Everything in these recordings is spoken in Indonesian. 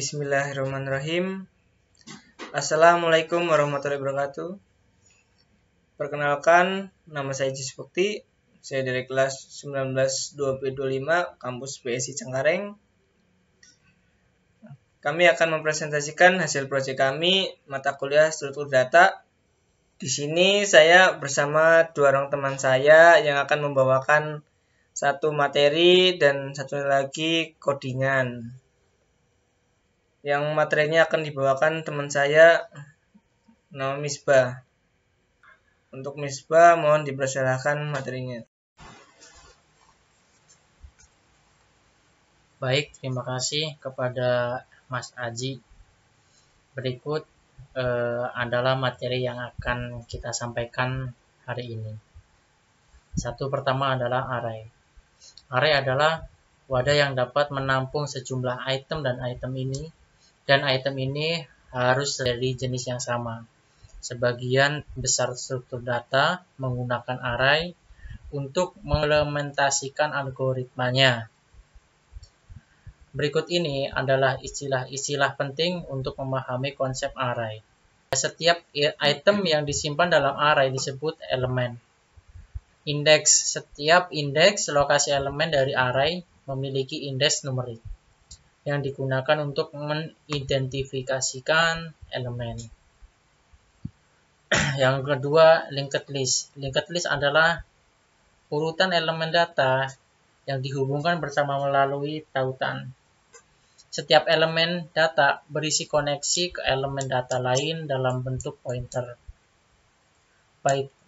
Bismillahirrahmanirrahim. Assalamualaikum warahmatullahi wabarakatuh. Perkenalkan, nama saya Jis Bukti. Saya dari kelas 19-2B25 kampus BSI Cengkareng. Kami akan mempresentasikan hasil proyek kami mata kuliah struktur data. Di sini saya bersama dua orang teman saya yang akan membawakan satu materi dan satu lagi codingan. Yang materinya akan dibawakan teman saya, nama Misbah. Untuk Misbah, mohon dipersilahkan materinya. Baik, terima kasih kepada Mas Aji. Berikut adalah materi yang akan kita sampaikan hari ini. Satu pertama adalah array. Array adalah wadah yang dapat menampung sejumlah item dan item ini harus dari jenis yang sama. Sebagian besar struktur data menggunakan array untuk mengimplementasikan algoritmanya. Berikut ini adalah istilah-istilah penting untuk memahami konsep array. Setiap item yang disimpan dalam array disebut elemen. Setiap indeks lokasi elemen dari array memiliki indeks numerik yang digunakan untuk mengidentifikasikan elemen. Yang kedua, linked list. Linked list adalah urutan elemen data yang dihubungkan bersama melalui tautan. Setiap elemen data berisi koneksi ke elemen data lain dalam bentuk pointer.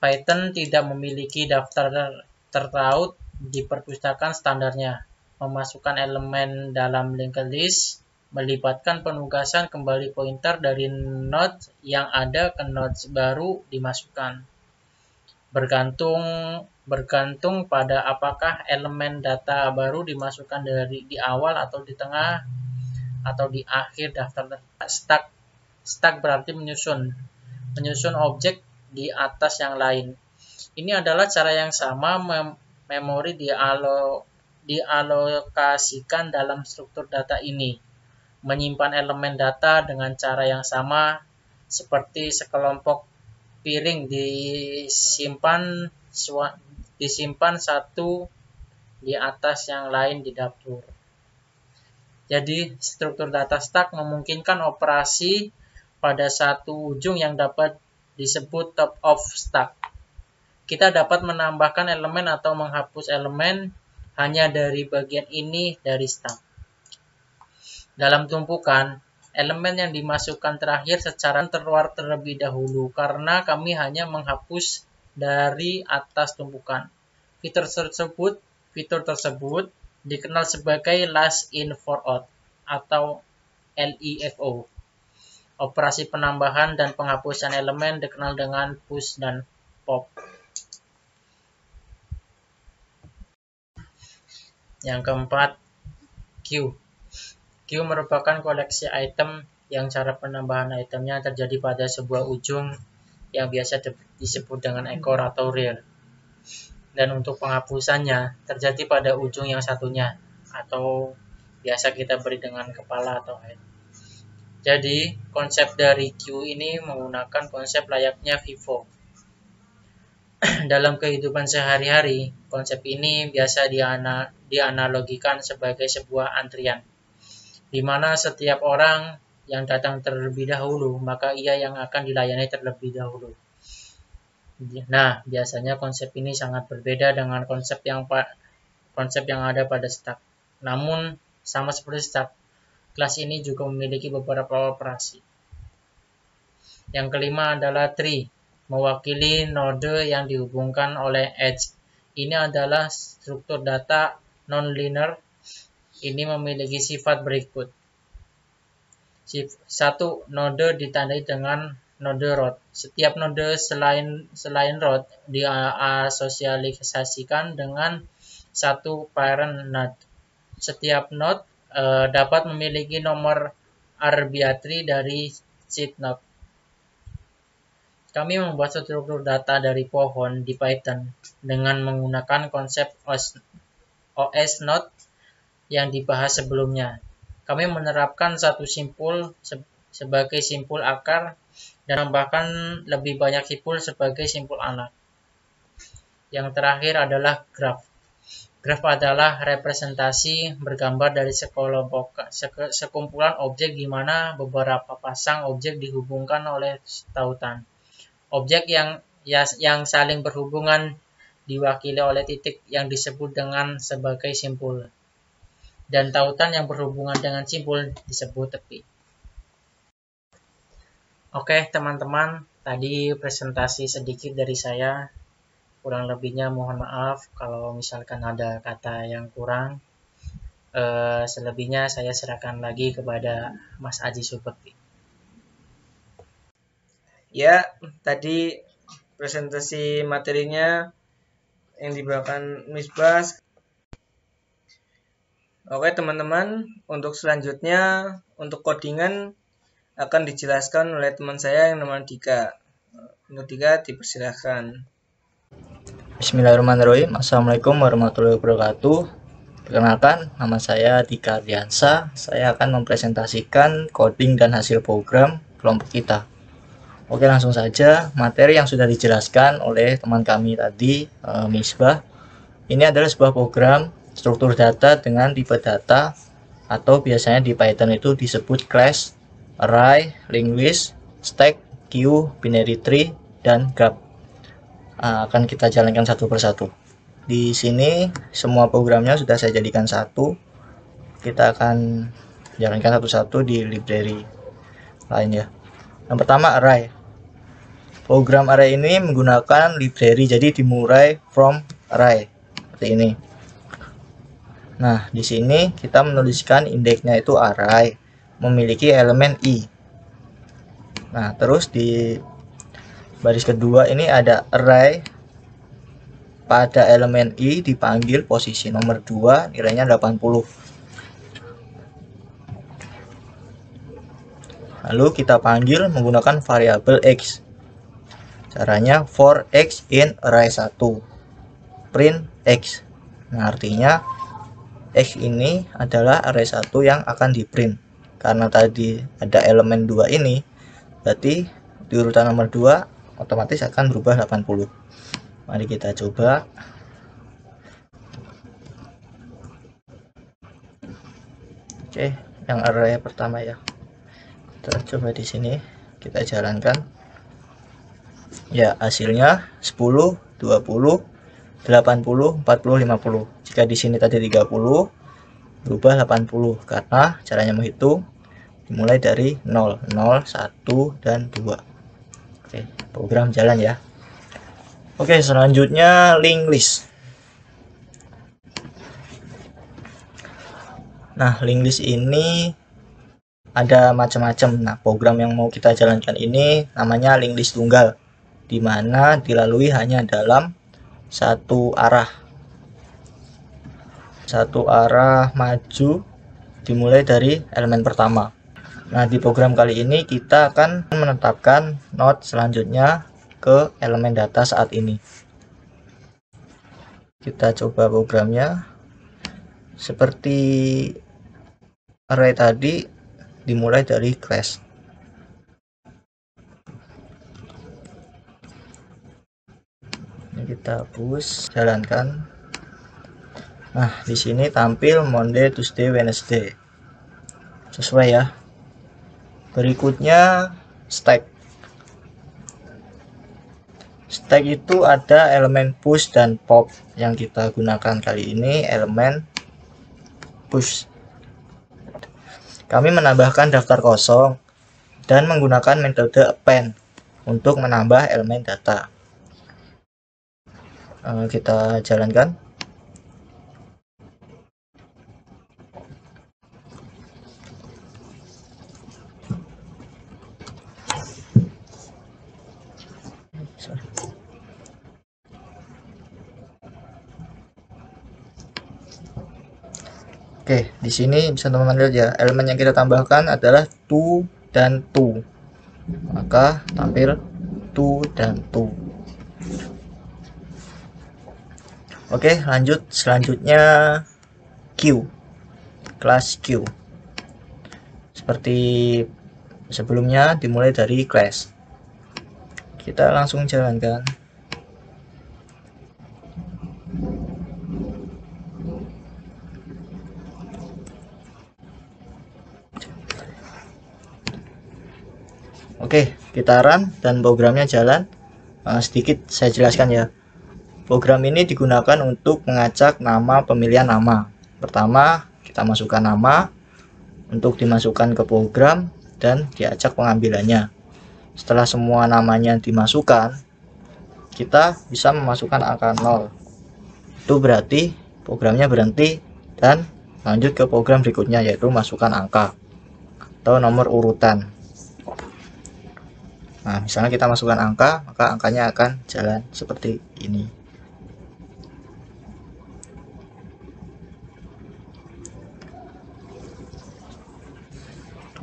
Python tidak memiliki daftar tertaut di perpustakaan standarnya. Memasukkan elemen dalam linked list melibatkan penugasan kembali pointer dari node yang ada ke node baru dimasukkan. Bergantung pada apakah elemen data baru dimasukkan di awal atau di tengah atau di akhir daftar. Stack berarti menyusun objek di atas yang lain. Ini adalah cara yang sama memori dialokasikan dalam struktur data ini. Menyimpan elemen data dengan cara yang sama seperti sekelompok piring disimpan satu di atas yang lain di dapur. Jadi struktur data stack memungkinkan operasi pada satu ujung yang dapat disebut top of stack. Kita dapat menambahkan elemen atau menghapus elemen hanya dari bagian ini dari stack. Dalam tumpukan, elemen yang dimasukkan terakhir secara terluar terlebih dahulu karena kami hanya menghapus dari atas tumpukan. Fitur tersebut dikenal sebagai last in for out atau LIFO. Operasi penambahan dan penghapusan elemen dikenal dengan push dan pop. Yang keempat, queue. Queue merupakan koleksi item yang cara penambahan itemnya terjadi pada sebuah ujung yang biasa disebut dengan ekor atau rear. Dan untuk penghapusannya terjadi pada ujung yang satunya atau biasa kita beri dengan kepala atau head. Jadi, konsep dari queue ini menggunakan konsep layaknya FIFO. Dalam kehidupan sehari-hari, konsep ini biasa dianalogikan sebagai sebuah antrian, di mana setiap orang yang datang terlebih dahulu, maka ia yang akan dilayani terlebih dahulu. Nah, biasanya konsep ini sangat berbeda dengan konsep yang ada pada stack. Namun, sama seperti stack, kelas ini juga memiliki beberapa operasi. Yang kelima adalah tree, mewakili node yang dihubungkan oleh edge. Ini adalah struktur data non-linear. Ini memiliki sifat berikut. Satu, node ditandai dengan node root. Setiap node selain root diasosialisasikan dengan satu parent node. Setiap node dapat memiliki nomor arbitrary dari seed node. Kami membuat struktur data dari pohon di Python dengan menggunakan konsep OS node yang dibahas sebelumnya. kami menerapkan satu simpul sebagai simpul akar dan bahkan lebih banyak simpul sebagai simpul anak. Yang terakhir adalah graf. Graf adalah representasi bergambar dari sekumpulan objek di mana beberapa pasang objek dihubungkan oleh tautan. Objek yang saling berhubungan diwakili oleh titik yang disebut dengan sebagai simpul. Dan tautan yang berhubungan dengan simpul disebut tepi. Oke teman-teman, tadi presentasi sedikit dari saya. Kurang lebihnya mohon maaf kalau misalkan ada kata yang kurang. Selebihnya saya serahkan lagi kepada Mas Aji Supekti. Ya, tadi presentasi materinya yang dibawakan Miss Bas. Oke teman-teman, untuk selanjutnya, untuk codingan akan dijelaskan oleh teman saya yang namanya Dika. Untuk Dika dipersilahkan. Bismillahirrahmanirrahim. Assalamualaikum warahmatullahi wabarakatuh. Perkenalkan, nama saya Dika Ardiansa. Saya akan mempresentasikan coding dan hasil program kelompok kita. Oke, langsung saja. Materi yang sudah dijelaskan oleh teman kami tadi, Misbah. Ini adalah sebuah program struktur data dengan tipe data, atau biasanya di Python itu disebut class, array, linked list, stack, queue, binary tree, dan graph. Akan kita jalankan satu persatu. Di sini semua programnya sudah saya jadikan satu. Kita akan jalankan satu-satu di library lain ya. Yang pertama array. Program array ini menggunakan library, jadi dimulai from array seperti ini. Nah, di sini kita menuliskan indeksnya itu array, memiliki elemen i. Nah, terus di baris kedua ini ada array pada elemen i dipanggil posisi nomor 2, nilainya 80. Lalu kita panggil menggunakan variabel x. Caranya for x in array 1 print x. Nah, artinya x ini adalah array 1 yang akan di print. Karena tadi ada elemen 2 ini, berarti di urutan nomor 2 otomatis akan berubah 80. Mari kita coba. Oke, yang array pertama ya. Kita coba di sini, kita jalankan. Ya, hasilnya 10, 20, 80, 40, 50. Jika di sini tadi 30, berubah 80 karena caranya menghitung dimulai dari 0, 0, 1, dan 2. Oke, program jalan ya. Oke, selanjutnya linked list. Nah, linked list ini ada macam-macam. Nah, program yang mau kita jalankan ini namanya linked list tunggal, di mana dilalui hanya dalam satu arah maju dimulai dari elemen pertama. Nah, di program kali ini kita akan menetapkan node selanjutnya ke elemen data saat ini. Kita coba programnya. Seperti array tadi, dimulai dari class. Ini kita hapus, jalankan. Nah, di sini tampil Monday, Tuesday, Wednesday. Sesuai ya. Berikutnya stack. Stack itu ada elemen push dan pop. Yang kita gunakan kali ini elemen push. Kami menambahkan daftar kosong dan menggunakan metode append untuk menambah elemen data. Kita jalankan. Oke, di sini bisa teman-teman lihat ya, elemen yang kita tambahkan adalah to dan to. Maka tampil to dan to. Oke, lanjut. Selanjutnya Q. Kelas Q. seperti sebelumnya, dimulai dari class. Kita langsung jalankan. Oke, kita run dan programnya jalan. Sedikit saya jelaskan ya. Program ini digunakan untuk mengacak nama pemilihan nama. Pertama, kita masukkan nama untuk dimasukkan ke program dan diacak pengambilannya. Setelah semua namanya dimasukkan, kita bisa memasukkan angka 0. Itu berarti programnya berhenti dan lanjut ke program berikutnya, yaitu masukkan angka atau nomor urutan. Nah, misalnya kita masukkan angka, maka angkanya akan jalan seperti ini.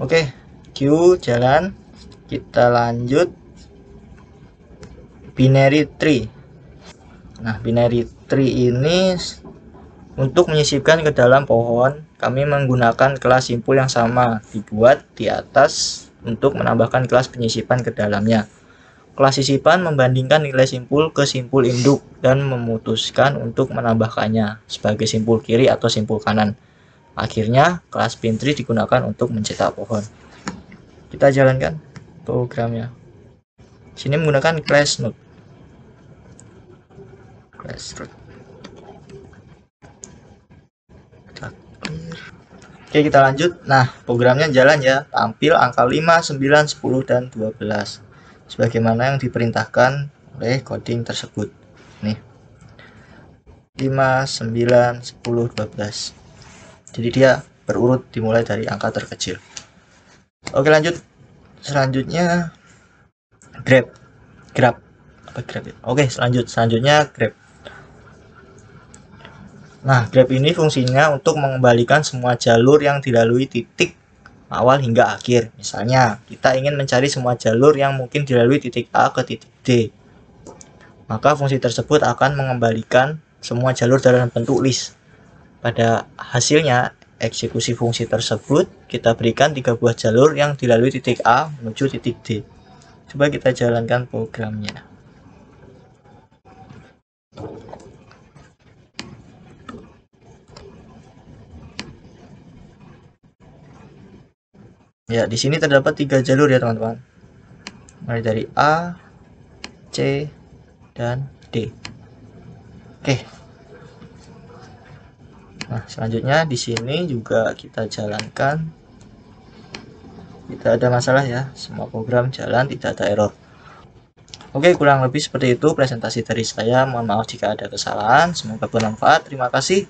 Oke, Q jalan. Kita lanjut binary tree. Nah, binary tree ini untuk menyisipkan ke dalam pohon, kami menggunakan kelas simpul yang sama, dibuat di atas untuk menambahkan kelas penyisipan ke dalamnya. Kelas sisipan membandingkan nilai simpul ke simpul induk dan memutuskan untuk menambahkannya sebagai simpul kiri atau simpul kanan. Akhirnya, kelas bintree digunakan untuk mencetak pohon. Kita jalankan programnya. Sini menggunakan class node. Oke, kita lanjut. Nah, programnya jalan ya. Tampil angka 5, 9, 10, dan 12. Sebagaimana yang diperintahkan oleh coding tersebut. Nih. 5, 9, 10, 12. Jadi dia berurut dimulai dari angka terkecil. Oke, lanjut. Selanjutnya grab. Apa grab ya? Oke, selanjutnya grab. Nah, grab ini fungsinya untuk mengembalikan semua jalur yang dilalui titik awal hingga akhir. Misalnya, kita ingin mencari semua jalur yang mungkin dilalui titik A ke titik D. Maka fungsi tersebut akan mengembalikan semua jalur dalam bentuk list. Pada hasilnya, eksekusi fungsi tersebut kita berikan 3 buah jalur yang dilalui titik A menuju titik D. Coba kita jalankan programnya. Ya, di sini terdapat 3 jalur ya teman-teman. Mulai dari A, C, dan D. Oke. Nah, selanjutnya di sini juga kita jalankan. Tidak ada masalah ya, semua program jalan, tidak ada error. Oke, kurang lebih seperti itu presentasi dari saya. Mohon maaf jika ada kesalahan. Semoga bermanfaat. Terima kasih.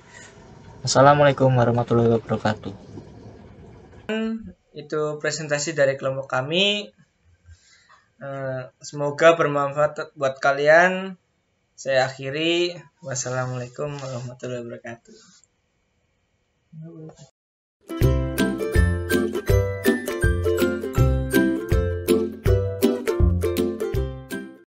Assalamualaikum warahmatullahi wabarakatuh. Itu presentasi dari kelompok kami. Semoga bermanfaat buat kalian. Saya akhiri. Wassalamualaikum warahmatullahi wabarakatuh.